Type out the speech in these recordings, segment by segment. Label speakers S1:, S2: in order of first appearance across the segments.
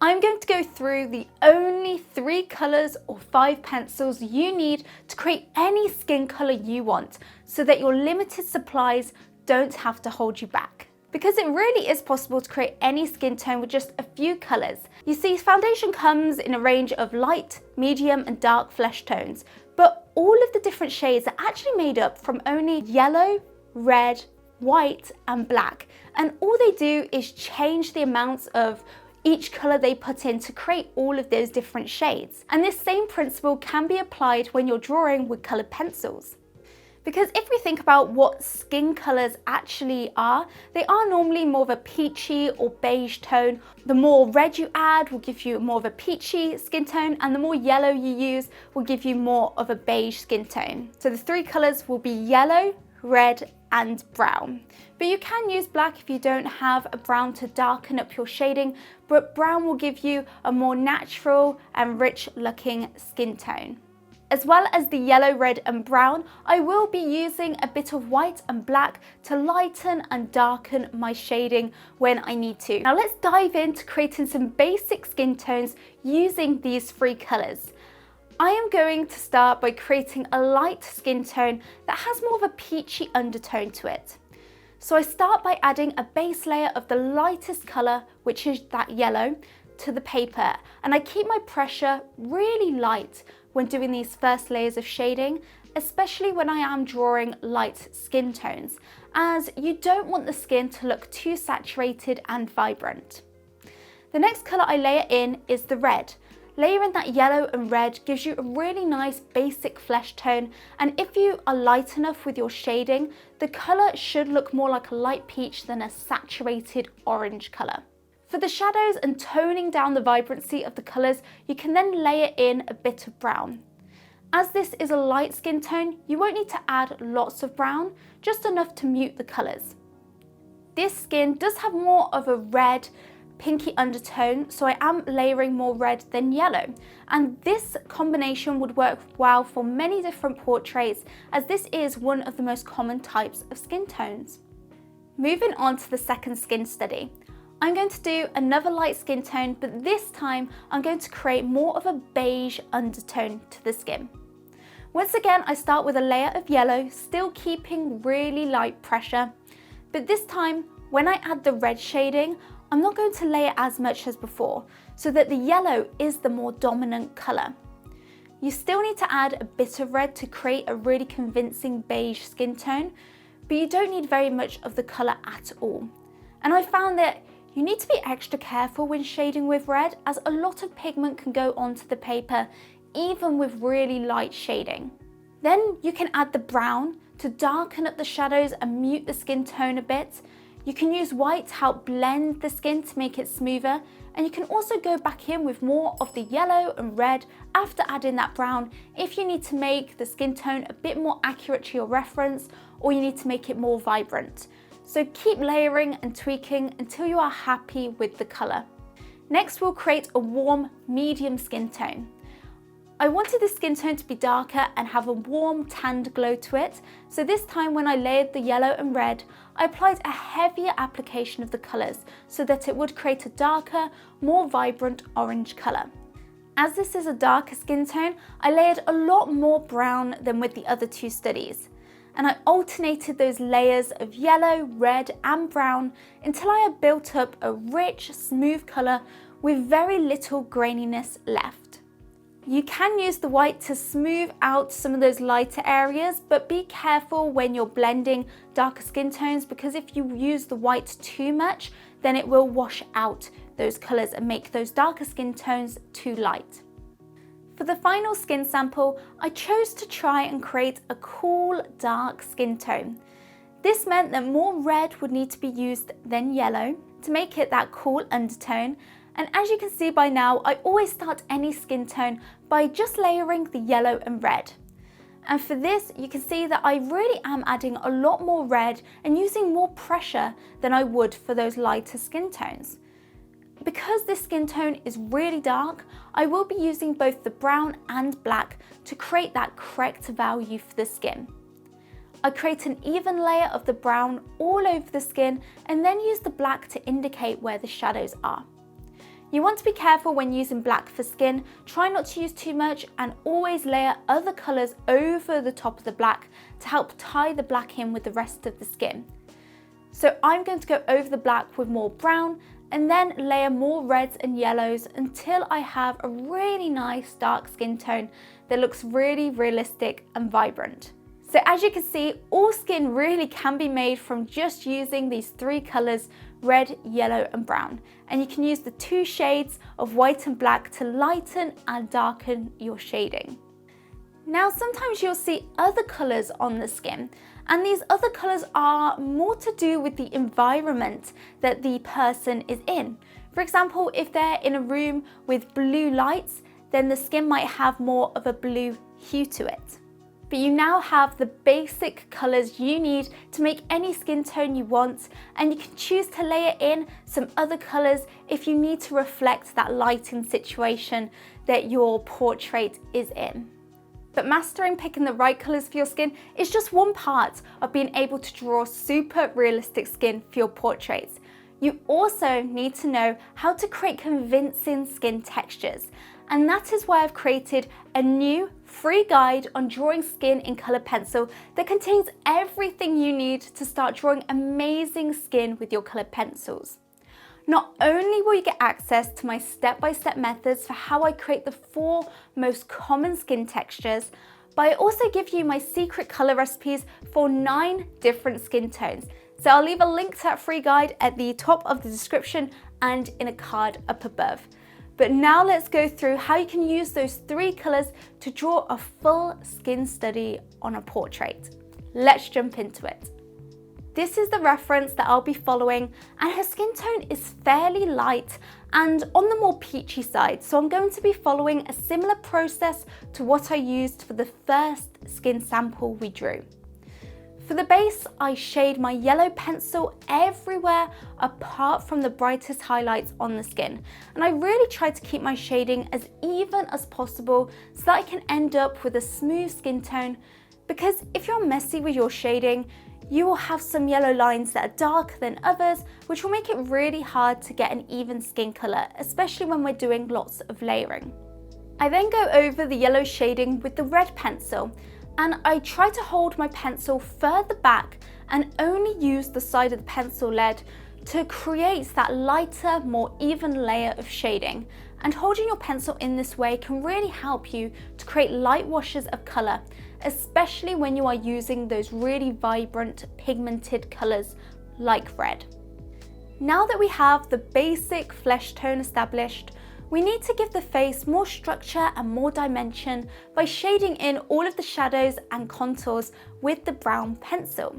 S1: I'm going to go through the only 3 colours or 5 pencils you need to create any skin colour you want, so that your limited supplies don't have to hold you back. Because it really is possible to create any skin tone with just a few colours. You see, foundation comes in a range of light, medium and dark flesh tones, but all of the different shades are actually made up from only yellow, red, white and black. And all they do is change the amounts of each colour they put in to create all of those different shades. And this same principle can be applied when you're drawing with coloured pencils. Because if we think about what skin colours actually are, they are normally more of a peachy or beige tone. The more red you add will give you more of a peachy skin tone, and the more yellow you use will give you more of a beige skin tone. So the 3 colours will be yellow, red and brown. But you can use black if you don't have a brown to darken up your shading, but brown will give you a more natural and rich looking skin tone. As well as the yellow, red and brown, I will be using a bit of white and black to lighten and darken my shading when I need to. Now let's dive into creating some basic skin tones using these 3 colours. I am going to start by creating a light skin tone that has more of a peachy undertone to it. So I start by adding a base layer of the lightest colour, which is that yellow, to the paper, and I keep my pressure really light when doing these first layers of shading, especially when I am drawing light skin tones, as you don't want the skin to look too saturated and vibrant. The next colour I layer in is the red. Layering that yellow and red gives you a really nice basic flesh tone, and if you are light enough with your shading, the colour should look more like a light peach than a saturated orange colour. For the shadows and toning down the vibrancy of the colours, you can then layer in a bit of brown. As this is a light skin tone, you won't need to add lots of brown, just enough to mute the colours. This skin does have more of a red, pinky undertone, so I am layering more red than yellow, and this combination would work well for many different portraits, as this is one of the most common types of skin tones. Moving on to the second skin study, I'm going to do another light skin tone, but this time I'm going to create more of a beige undertone to the skin. Once again, I start with a layer of yellow, still keeping really light pressure, but this time when I add the red shading, I'm not going to layer as much as before, so that the yellow is the more dominant colour. You still need to add a bit of red to create a really convincing beige skin tone, but you don't need very much of the colour at all. And I found that you need to be extra careful when shading with red, as a lot of pigment can go onto the paper, even with really light shading. Then you can add the brown to darken up the shadows and mute the skin tone a bit. You can use white to help blend the skin to make it smoother, and you can also go back in with more of the yellow and red after adding that brown if you need to make the skin tone a bit more accurate to your reference, or you need to make it more vibrant. So keep layering and tweaking until you are happy with the colour. Next, we'll create a warm medium skin tone. I wanted the skin tone to be darker and have a warm tanned glow to it, so this time when I layered the yellow and red, I applied a heavier application of the colours so that it would create a darker, more vibrant orange colour. As this is a darker skin tone, I layered a lot more brown than with the other 2 studies, and I alternated those layers of yellow, red and brown until I had built up a rich, smooth colour with very little graininess left. You can use the white to smooth out some of those lighter areas, but be careful when you're blending darker skin tones, because if you use the white too much, then it will wash out those colours and make those darker skin tones too light. For the final skin sample, I chose to try and create a cool, dark skin tone. This meant that more red would need to be used than yellow to make it that cool undertone. And as you can see by now, I always start any skin tone by just layering the yellow and red. And for this, you can see that I really am adding a lot more red and using more pressure than I would for those lighter skin tones. Because this skin tone is really dark, I will be using both the brown and black to create that correct value for the skin. I create an even layer of the brown all over the skin and then use the black to indicate where the shadows are. You want to be careful when using black for skin. Try not to use too much and always layer other colours over the top of the black to help tie the black in with the rest of the skin. So I'm going to go over the black with more brown and then layer more reds and yellows until I have a really nice dark skin tone that looks really realistic and vibrant. So as you can see, all skin really can be made from just using these three colours, red, yellow and brown. And you can use the two shades of white and black to lighten and darken your shading. Now sometimes you'll see other colours on the skin, and these other colours are more to do with the environment that the person is in. For example, if they're in a room with blue lights, then the skin might have more of a blue hue to it. But you now have the basic colours you need to make any skin tone you want, and you can choose to layer in some other colours if you need to reflect that lighting situation that your portrait is in. But mastering picking the right colours for your skin is just one part of being able to draw super realistic skin for your portraits. You also need to know how to create convincing skin textures. And that is why I've created a new free guide on drawing skin in colour pencil that contains everything you need to start drawing amazing skin with your coloured pencils. Not only will you get access to my step-by-step methods for how I create the 4 most common skin textures, but I also give you my secret colour recipes for 9 different skin tones. So I'll leave a link to that free guide at the top of the description and in a card up above. But now let's go through how you can use those 3 colours to draw a full skin study on a portrait. Let's jump into it. This is the reference that I'll be following, and her skin tone is fairly light and on the more peachy side, so I'm going to be following a similar process to what I used for the first skin sample we drew. For the base, I shade my yellow pencil everywhere apart from the brightest highlights on the skin. And I really try to keep my shading as even as possible so that I can end up with a smooth skin tone, because if you're messy with your shading, you will have some yellow lines that are darker than others, which will make it really hard to get an even skin colour, especially when we're doing lots of layering. I then go over the yellow shading with the red pencil, and I try to hold my pencil further back and only use the side of the pencil lead to create that lighter, more even layer of shading. And holding your pencil in this way can really help you to create light washes of colour, especially when you are using those really vibrant pigmented colours like red. Now that we have the basic flesh tone established, we need to give the face more structure and more dimension by shading in all of the shadows and contours with the brown pencil.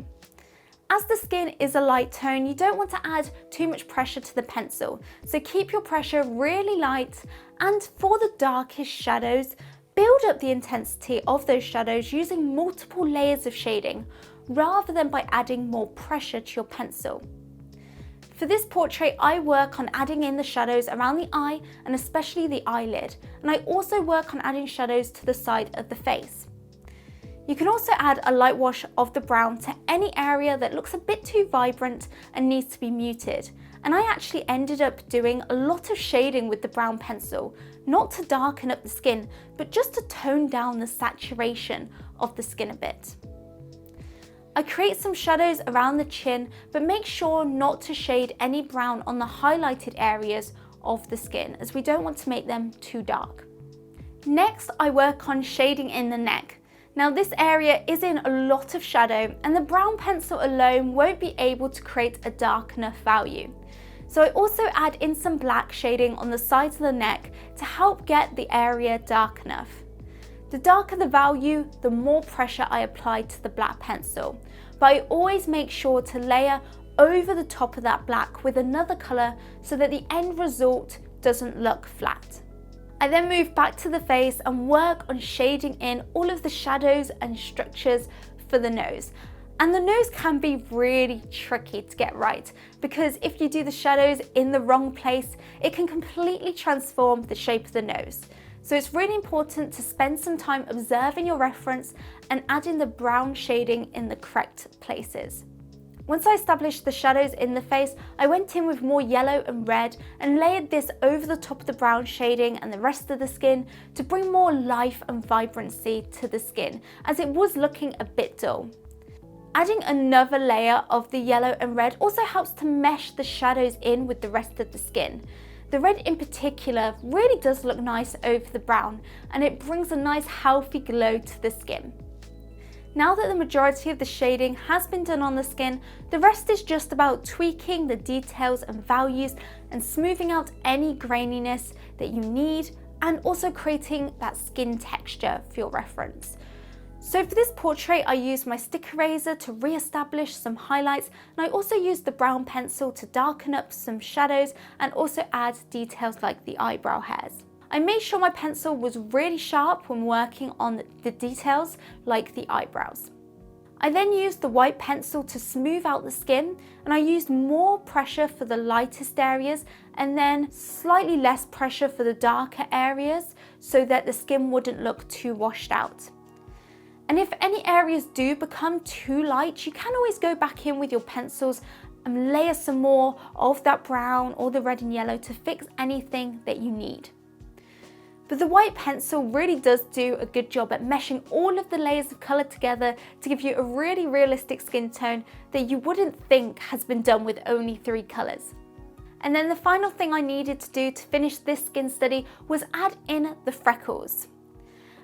S1: As the skin is a light tone, you don't want to add too much pressure to the pencil, so keep your pressure really light, and for the darkest shadows, build up the intensity of those shadows using multiple layers of shading, rather than by adding more pressure to your pencil. For this portrait, I work on adding in the shadows around the eye and especially the eyelid, and I also work on adding shadows to the side of the face. You can also add a light wash of the brown to any area that looks a bit too vibrant and needs to be muted. And I actually ended up doing a lot of shading with the brown pencil, not to darken up the skin, but just to tone down the saturation of the skin a bit. I create some shadows around the chin, but make sure not to shade any brown on the highlighted areas of the skin, as we don't want to make them too dark. Next, I work on shading in the neck. Now this area is in a lot of shadow, and the brown pencil alone won't be able to create a dark enough value. So I also add in some black shading on the sides of the neck to help get the area dark enough. The darker the value, the more pressure I apply to the black pencil, but I always make sure to layer over the top of that black with another colour so that the end result doesn't look flat. I then move back to the face and work on shading in all of the shadows and structures for the nose. And the nose can be really tricky to get right, because if you do the shadows in the wrong place, it can completely transform the shape of the nose. So it's really important to spend some time observing your reference and adding the brown shading in the correct places. Once I established the shadows in the face, I went in with more yellow and red and layered this over the top of the brown shading and the rest of the skin to bring more life and vibrancy to the skin, as it was looking a bit dull. Adding another layer of the yellow and red also helps to mesh the shadows in with the rest of the skin. The red in particular really does look nice over the brown, and it brings a nice healthy glow to the skin. Now that the majority of the shading has been done on the skin, the rest is just about tweaking the details and values and smoothing out any graininess that you need, and also creating that skin texture for your reference. So for this portrait, I used my stick eraser to re-establish some highlights, and I also used the brown pencil to darken up some shadows and also add details like the eyebrow hairs. I made sure my pencil was really sharp when working on the details like the eyebrows. I then used the white pencil to smooth out the skin, and I used more pressure for the lightest areas and then slightly less pressure for the darker areas so that the skin wouldn't look too washed out. And if any areas do become too light, you can always go back in with your pencils and layer some more of that brown or the red and yellow to fix anything that you need. But the white pencil really does do a good job at meshing all of the layers of colour together to give you a really realistic skin tone that you wouldn't think has been done with only 3 colours. And then the final thing I needed to do to finish this skin study was add in the freckles.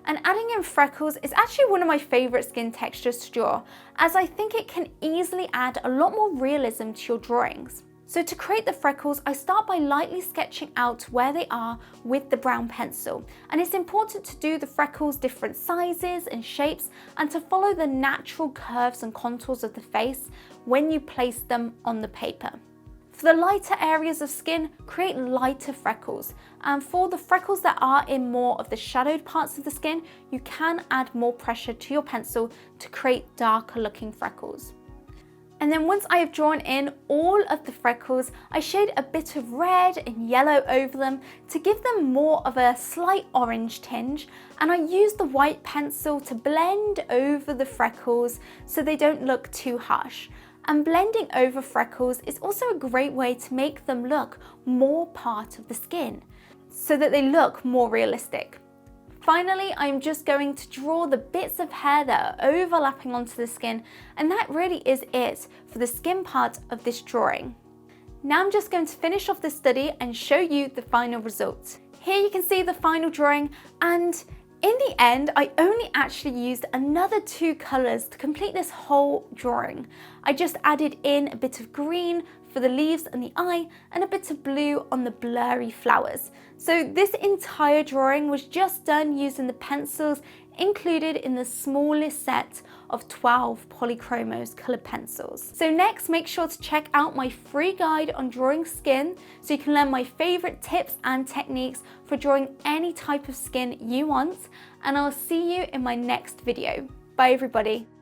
S1: And adding in freckles is actually one of my favourite skin textures to draw, as I think it can easily add a lot more realism to your drawings. So to create the freckles, I start by lightly sketching out where they are with the brown pencil. And it's important to do the freckles different sizes and shapes and to follow the natural curves and contours of the face when you place them on the paper. For the lighter areas of skin, create lighter freckles. And for the freckles that are in more of the shadowed parts of the skin, you can add more pressure to your pencil to create darker looking freckles. And then once I have drawn in all of the freckles, I shade a bit of red and yellow over them to give them more of a slight orange tinge. And I use the white pencil to blend over the freckles so they don't look too harsh. And blending over freckles is also a great way to make them look more part of the skin so that they look more realistic. Finally, I'm just going to draw the bits of hair that are overlapping onto the skin, and that really is it for the skin part of this drawing. Now I'm just going to finish off this study and show you the final result. Here you can see the final drawing, and in the end, I only actually used another 2 colours to complete this whole drawing. I just added in a bit of green for the leaves and the eye and a bit of blue on the blurry flowers. So this entire drawing was just done using the pencils included in the smallest set of 12 Polychromos coloured pencils. So next, make sure to check out my free guide on drawing skin so you can learn my favourite tips and techniques for drawing any type of skin you want, and I'll see you in my next video. Bye everybody.